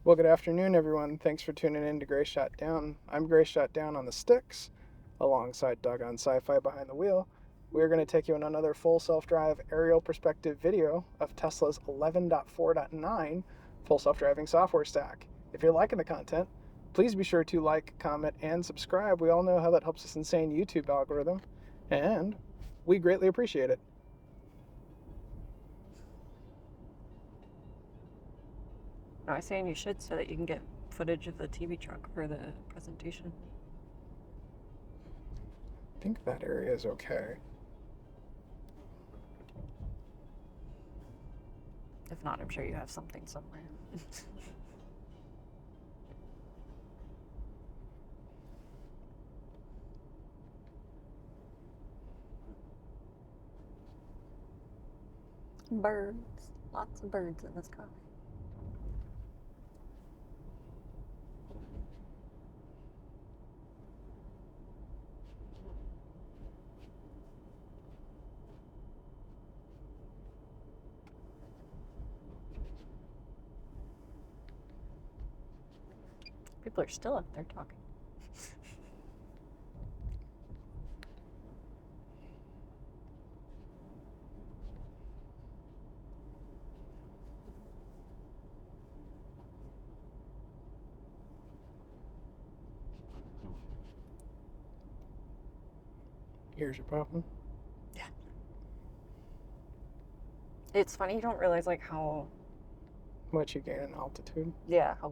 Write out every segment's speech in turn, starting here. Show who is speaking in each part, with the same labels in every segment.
Speaker 1: Well, good afternoon, everyone. Thanks for tuning in to Gray Shot Down. I'm Gray Shot Down on the sticks, alongside Doggone Sci-Fi behind the wheel. We're going to take you on another full self-drive aerial perspective video of Tesla's 11.4.9 full self-driving software stack. If you're liking the content, please be sure to like, comment, and subscribe. We all know how that helps this insane YouTube algorithm, and we greatly appreciate it.
Speaker 2: No, I was saying you should so that you can get footage of the TV truck for the presentation.
Speaker 1: I think that area is okay.
Speaker 2: If not, I'm sure you have something somewhere. Birds. Lots of birds in this car. People are still up there talking.
Speaker 1: Here's your problem.
Speaker 2: Yeah. It's funny, you don't realize like how
Speaker 1: Much you gain in altitude.
Speaker 2: Yeah, how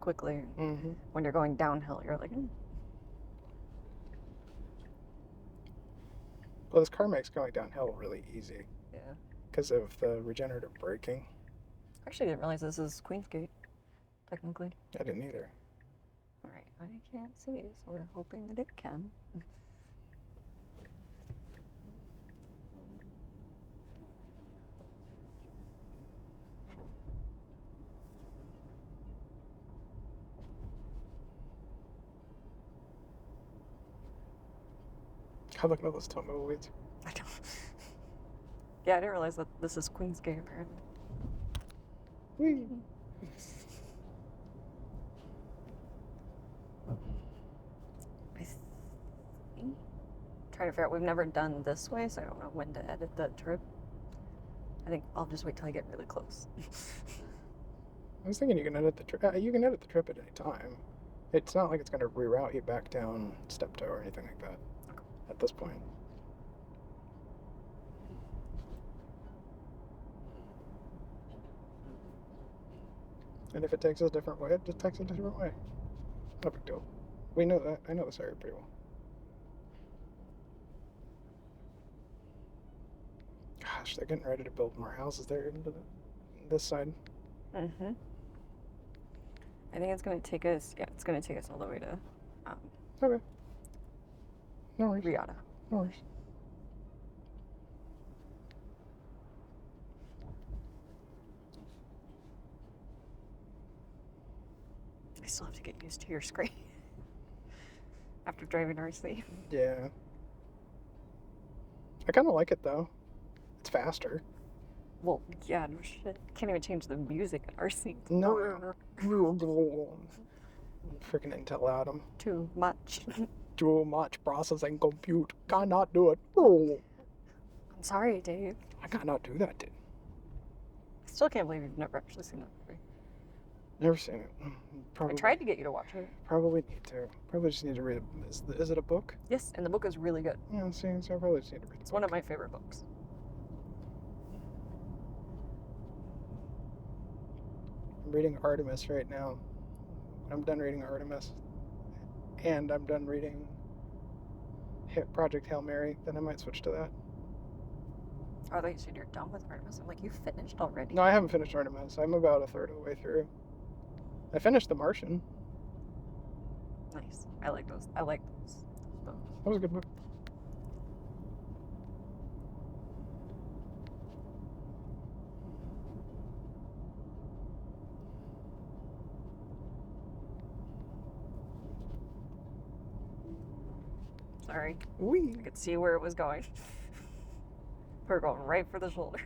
Speaker 2: quickly
Speaker 1: Mm-hmm.
Speaker 2: when you're going downhill, you're like,
Speaker 1: Well, this car makes going downhill really easy
Speaker 2: yeah.
Speaker 1: because of the regenerative braking.
Speaker 2: Actually, I didn't realize this is Queensgate, technically.
Speaker 1: I didn't either.
Speaker 2: All right, I can't see, so we're hoping that it can.
Speaker 1: God, look at all those tumbleweeds.
Speaker 2: I don't. Yeah, I didn't realize that this is Queensgate, apparently.
Speaker 1: Whee!
Speaker 2: I think. Trying to figure out, we've never done this way, so I don't know when to edit the trip. I think I'll just wait till I get really close.
Speaker 1: I was thinking you can edit the trip. You can edit the trip at any time. It's not like it's going to reroute you back down Steptoe or anything like that at this point. And if it takes us a different way, it just takes a different way. No big deal. We know that. I know this area pretty well. Gosh, they're getting ready to build more houses there into this side.
Speaker 2: Mm-hmm. I think it's going to take us, it's going to take us all the way to
Speaker 1: Okay. No worries.
Speaker 2: Riata.
Speaker 1: No worries.
Speaker 2: I still have to get used to your screen after driving RC.
Speaker 1: Yeah. I kind of like it though. It's faster.
Speaker 2: Well, yeah, no shit. Can't even change the music in RC.
Speaker 1: No. Freaking Intel Atom.
Speaker 2: Too much.
Speaker 1: Too much processing compute. Cannot do it. Oh.
Speaker 2: I'm sorry, Dave.
Speaker 1: I cannot do that, dude.
Speaker 2: I still can't believe you've never actually seen that movie.
Speaker 1: Never seen it. Probably.
Speaker 2: I tried to get you to watch it.
Speaker 1: Probably need to. Probably just need to read it. Is it a book?
Speaker 2: Yes, and the book is really good.
Speaker 1: Yeah, see, so I probably just need to read it.
Speaker 2: It's one of my favorite books.
Speaker 1: I'm reading Artemis right now. I'm done reading Artemis. And I'm done reading Project Hail Mary. Then I might switch to that.
Speaker 2: Oh, I thought you said you're done with Artemis. I'm like, you finished already?
Speaker 1: No, I haven't finished Artemis. I'm about a third of the way through. I finished The Martian.
Speaker 2: Nice. I like those. I like those books.
Speaker 1: That was a good book.
Speaker 2: Sorry.
Speaker 1: Whee!
Speaker 2: I could see where it was going. We're going right for the shoulder.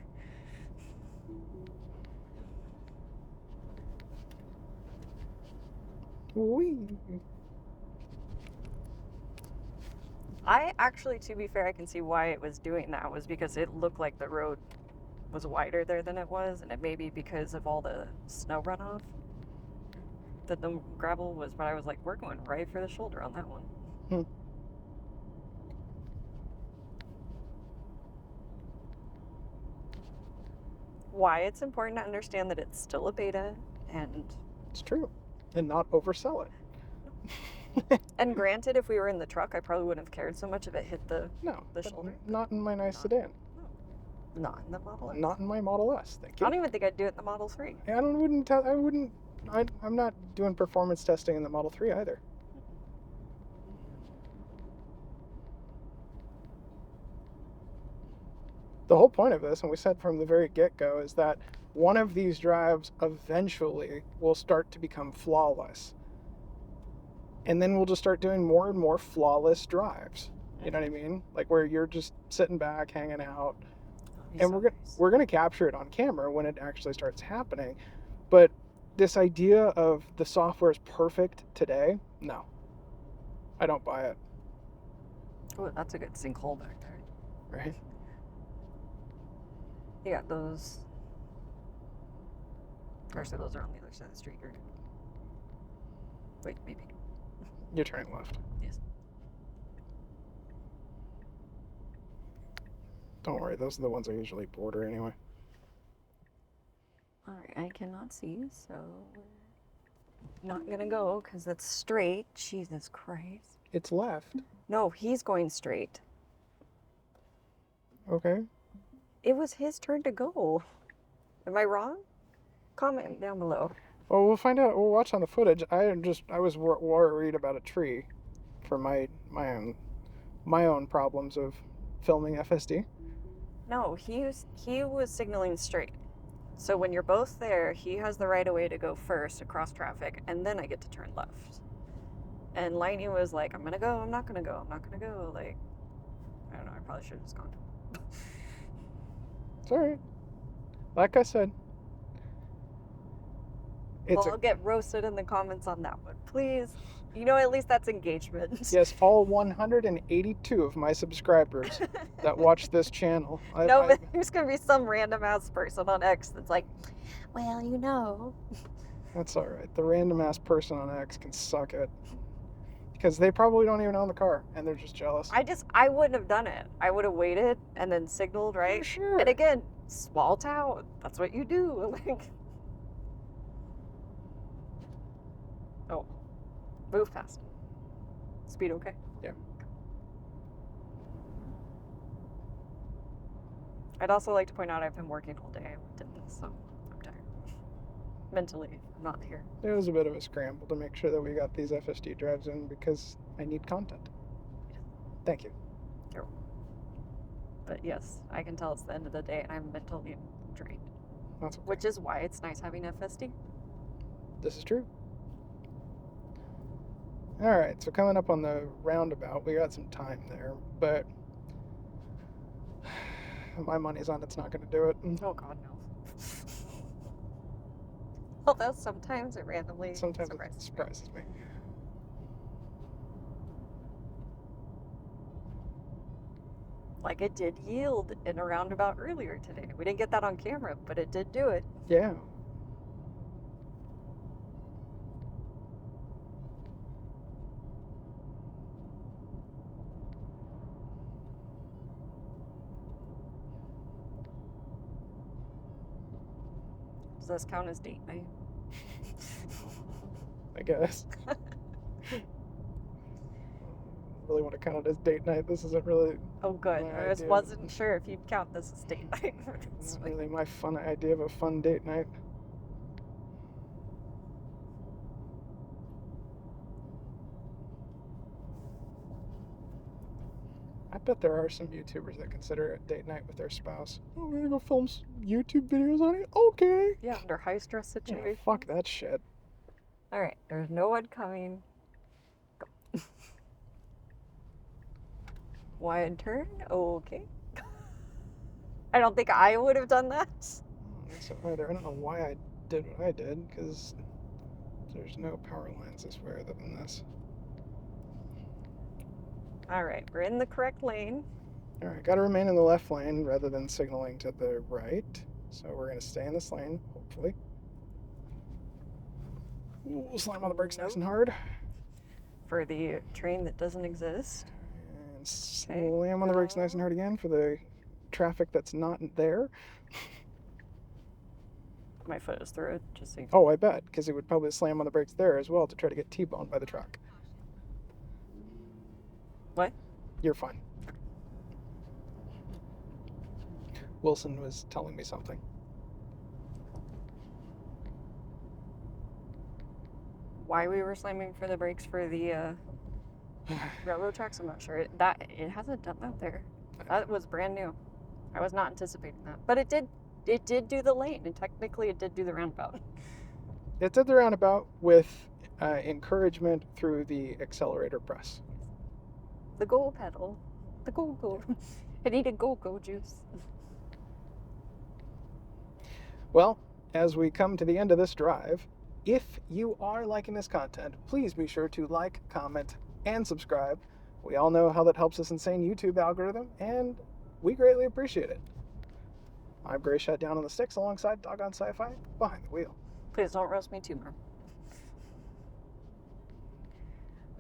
Speaker 1: Whee!
Speaker 2: I actually, to be fair, I can see why it was doing that, was because it looked like the road was wider there than it was, and it may be because of all the snow runoff that the gravel was, but I was like, we're going right for the shoulder on that one. Why it's important to understand that it's still a beta, and
Speaker 1: It's true. And not oversell it.
Speaker 2: and granted, if we were in the truck, I probably wouldn't have cared so much if it hit the
Speaker 1: No,
Speaker 2: shoulder.
Speaker 1: not in my nice
Speaker 2: Not-
Speaker 1: sedan.
Speaker 2: Not in the Model S.
Speaker 1: Not in my Model S. Thank you.
Speaker 2: I don't even think I'd do it in the Model 3.
Speaker 1: I'm not doing performance testing in the Model 3 either. The whole point of this, and we said from the very get-go, is that one of these drives eventually will start to become flawless. And then we'll just start doing more and more flawless drives. You know what I mean? Like where you're just sitting back, hanging out. And we're gonna capture it on camera when it actually starts happening. But this idea of the software is perfect today, no. I don't buy it.
Speaker 2: Oh, that's a good sinkhole back there.
Speaker 1: Right?
Speaker 2: You got those. Actually, those are on the other side of the street. You're good. Wait, maybe.
Speaker 1: You're turning left.
Speaker 2: Yes.
Speaker 1: Don't worry, those are the ones I usually border anyway.
Speaker 2: Alright, I cannot see, so we're not gonna go because it's straight. Jesus Christ.
Speaker 1: It's left.
Speaker 2: No, he's going straight.
Speaker 1: Okay.
Speaker 2: It was his turn to go. Am I wrong? Comment down below.
Speaker 1: Well, we'll find out. We'll watch on the footage. I was worried about a tree for my own problems of filming FSD.
Speaker 2: No, he was signaling straight. So when you're both there, he has the right of way to go first across traffic, and then I get to turn left. And Lightning was like, I'm gonna go, I'm not gonna go, I'm not gonna go. Like, I don't know, I probably should have just gone.
Speaker 1: It's alright. Like I said,
Speaker 2: I'll get roasted in the comments on that one, please. You know, at least that's engagement.
Speaker 1: Yes, all 182 of my subscribers that watch this channel.
Speaker 2: But there's gonna be some random ass person on X that's like, well, you know.
Speaker 1: That's alright. The random ass person on X can suck it. Because they probably don't even own the car, and they're just jealous.
Speaker 2: I wouldn't have done it. I would have waited and then signaled, right?
Speaker 1: For sure.
Speaker 2: And again, small town. That's what you do. Like, oh, move fast. Speed okay?
Speaker 1: Yeah.
Speaker 2: I'd also like to point out I've been working all day with this, so I'm tired. Mentally, I'm not here.
Speaker 1: It was a bit of a scramble to make sure that we got these FSD drives in because I need content. Thank you.
Speaker 2: You're welcome. But yes, I can tell it's the end of the day and I'm mentally drained.
Speaker 1: That's okay.
Speaker 2: Which is why it's nice having FSD.
Speaker 1: This is true. Alright, so coming up on the roundabout, we got some time there, but my money's on it's not going to do it.
Speaker 2: Oh god, no. Although sometimes it randomly
Speaker 1: surprises me.
Speaker 2: Like it did yield in a roundabout earlier today. We didn't get that on camera, but it did do it.
Speaker 1: Yeah.
Speaker 2: Does this count as date night?
Speaker 1: I guess. Really want to count it as date night. This isn't really.
Speaker 2: Oh, good. I just wasn't sure if you'd count this as date night.
Speaker 1: It's not really my fun idea of a fun date night. I bet there are some YouTubers that consider it date night with their spouse. Oh, we're gonna go film YouTube videos on it? Okay.
Speaker 2: Yeah, under high stress
Speaker 1: Yeah,
Speaker 2: situation.
Speaker 1: fuck that shit.
Speaker 2: Alright, there's no one coming. Go. Wide turn? Okay. I don't think I would have done that.
Speaker 1: I don't think so either. I don't know why I did what I did, because There's no power lines this way other than this.
Speaker 2: All right, we're in the correct lane.
Speaker 1: All right, got to remain in the left lane rather than signaling to the right. So we're going to stay in this lane, hopefully. Ooh, slam on the brakes nice and hard.
Speaker 2: For the train that doesn't exist.
Speaker 1: And slam on the brakes nice and hard again for the traffic that's not there.
Speaker 2: My foot is through it, just so you
Speaker 1: Oh, I bet, because it would probably slam on the brakes there as well to try to get T-boned by the truck.
Speaker 2: What?
Speaker 1: You're fine. Wilson was telling me something.
Speaker 2: Why we were slamming for the brakes for the railroad tracks, I'm not sure. It hasn't done that there. That was brand new. I was not anticipating that. But it did do the lane, and technically it did do the roundabout.
Speaker 1: It did the roundabout with encouragement through the accelerator press.
Speaker 2: The go pedal. The go-go. I need a go-go juice.
Speaker 1: Well, as we come to the end of this drive, if you are liking this content, please be sure to like, comment, and subscribe. We all know how that helps this insane YouTube algorithm, and we greatly appreciate it. I'm Gray Shut Down on the Sticks alongside Doggone Sci-Fi behind the wheel.
Speaker 2: Please don't roast me too much.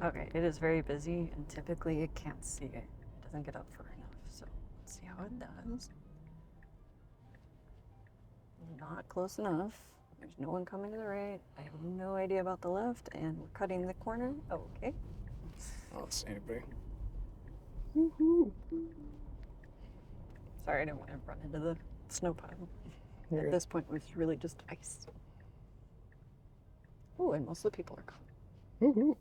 Speaker 2: Okay, it is very busy, and typically it can't see it. It doesn't get up far enough, so let's see how it does. Not close enough. There's no one coming to the right. I have no idea about the left, and we're cutting the corner. Okay.
Speaker 1: I don't see anybody.
Speaker 2: Sorry, I didn't want to run into the snow pile.
Speaker 1: You're
Speaker 2: At
Speaker 1: good.
Speaker 2: this point, it was really just ice. Ooh, and most of the people are gone.
Speaker 1: Woohoo.